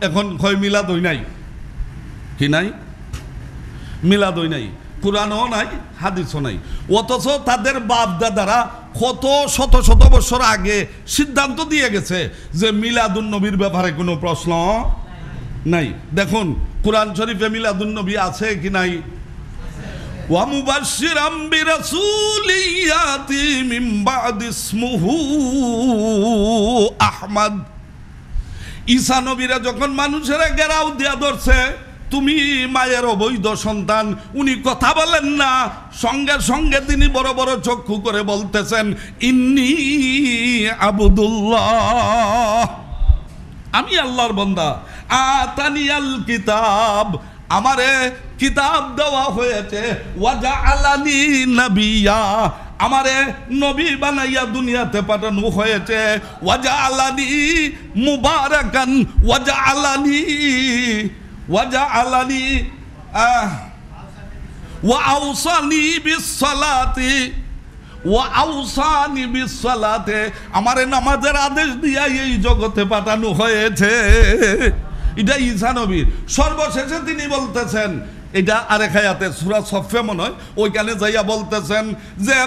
এখন কয় মিলাদ হই নাই, কি নাই? মিলাদ হই নাই, কুরআনও নাই, হাদিসও নাই। অথচ তাদের বাপ দাদারা কত শত শত বছর আগে সিদ্ধান্ত দিয়ে গেছে যে মিলাদুন নবীর ব্যাপারে কোনো প্রশ্ন নাই। দেখুন কুরআন শরীফে মিলাদুন নবী আছে কি নাই? ওয়া মুবাশশিরাম বিরাসূলিন ইয়াতি মিন বা'দি ইসমুহু আহমদ। ঈসা নবীরা যখন মানুষেরা ঘেরাও দিয়া ধরছে, তুমি মায়ের অবৈধ সন্তান, উনি কথা বলেন না, সঙ্গে সঙ্গে তিনি বড় বড় চক্ষু করে বলতেছেন, ইন্নী আবদুল্লাহ, আমি আল্লাহর বান্দা। আতানিয়াল কিতাব, আমারে কিতাব দেওয়া হয়েছে। ওয়াজআলানি নবিয়্যা, আমারে নবী বানাইয়া দুনিয়াতে পাঠানো হয়েছে। ওয়াজআলানি মুবারাকান, ওয়াজআলানি ওয়াআউসানি বিসসালাতি, ওয়াআউসানি বিসসালাতে, আমারে নামাজের আদেশ দিয়া এই জগতে পাঠানো হয়েছে। এটা ঈসা নবীর। সর্বশেষে তিনি বলতেছেন, এটা আরেক আয়াতে সূরা সফে মনে হয়, ওইখানে যাইয়া বলতেছেন যে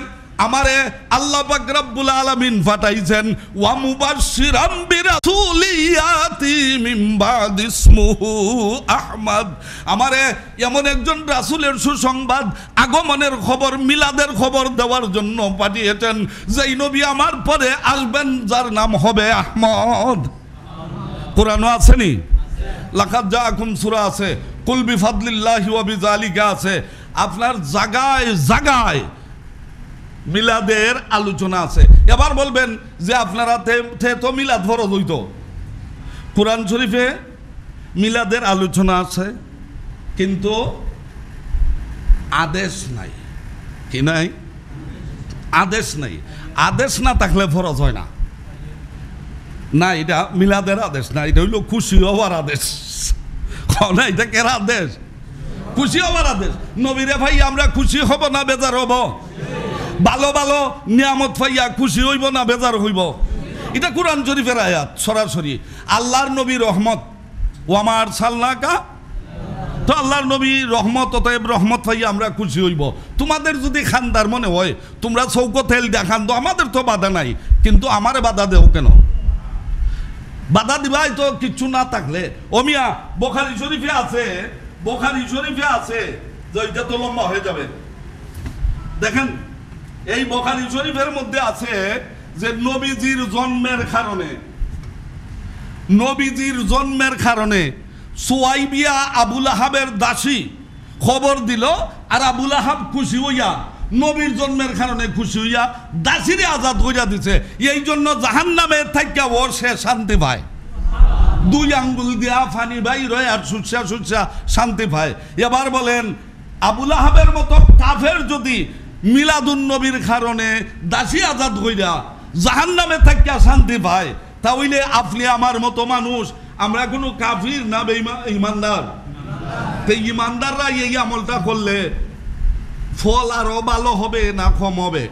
আমারে আল্লাহ পাক রব্বুল আলামিন পাঠাইছেন। ওয়া মুবাশশিরাম বিরাসূলিন ইয়াতি মিন বা'দি ইসমুহু আহমদ, আমারে এমন একজন রাসূলের সুসংবাদ, আগমনের খবর, মিলাদের খবর দেওয়ার জন্য পাঠিয়েছেন, যেই নবী আমার পরে আসবেন, যার নাম হবে আহমদ। কোরআনও আসেনি? লাকাদ জাআকুম সূরা আছে, কুল বিফাদলিল্লাহি ওয়া বিযালিকা আছে। আপনার জায়গায় জায়গায় মিলাদের আলোচনা আছে। এবার বলবেন যে আপনারা তো মিলাদ ফরজ হইতো। কোরআন শরীফে মিলাদের আলোচনা আছে, কিন্তু আদেশ নাই। কি নাই? আদেশ নাই। আদেশ না থাকলে ফরজ হয় না। না, এটা মিলাদের আদেশ না, এটা হইল খুশি হওয়ার আদেশ। না, এটা কেন আদেশ? খুশি হওয়ার আদেশ। নবীরে ভাই আমরা খুশি হব না বেজার হব? ভালো ভালো নিয়ামত পাইয়া খুশি হইব না বেজার হইব? এটা কুরআন শরীফের আয়াত সরাসরি। আল্লাহর নবী রহমত, ওয়ামা আরসালনাকা, তো আল্লাহর নবী রহমত, অতএব রহমত পাইয়া আমরা খুশি হইব। তোমাদের যদি খানদার মনে হয় তোমরা চৌকো তেল দেখান, তো আমাদের তো বাধা নাই, কিন্তু আমারে বাধা দেও কেন? বাধা দিবাই তো কিচ্ছু না থাকলে। ওমিয়া বুখারী শরীফে আছে, বুখারী শরীফে আছে, যে এটা তো লম্বা হয়ে যাবে। দেখেন এই বুখারী শরীফের মধ্যে আছে যে নবীজির জন্মের কারণে, নবীজির জন্মের কারণে সুয়াইবিয়া আবুল আহাবের দাসী খবর দিল, আর আবুল আহাব খুশি হইয়া, নবীর জন্মের কারণে খুশি হইয়া দাসীরে আজাদ কইরা দিছে। এই জন্য জাহান্নামে থাইকা ওর সে শান্তি পায়। দুই আঙ্গুল দিয়া ফানি বাইর হয় আর সুচ্ছা সুচ্ছা শান্তি পায়। এবার বলেন আবুল আহাবের মতো কাফের যদি মিলাদুন নবীর কারণে দাসী আজাদ কইরা জাহান্নামে থাইকা শান্তি পায়, তাহলে আপনি আমার মতো মানুষ, আমরা কোনো কাফির না ইমানদার? ইমানদাররা এই আমলটা করলে ফল আরো ভালো হবে না কম হবে?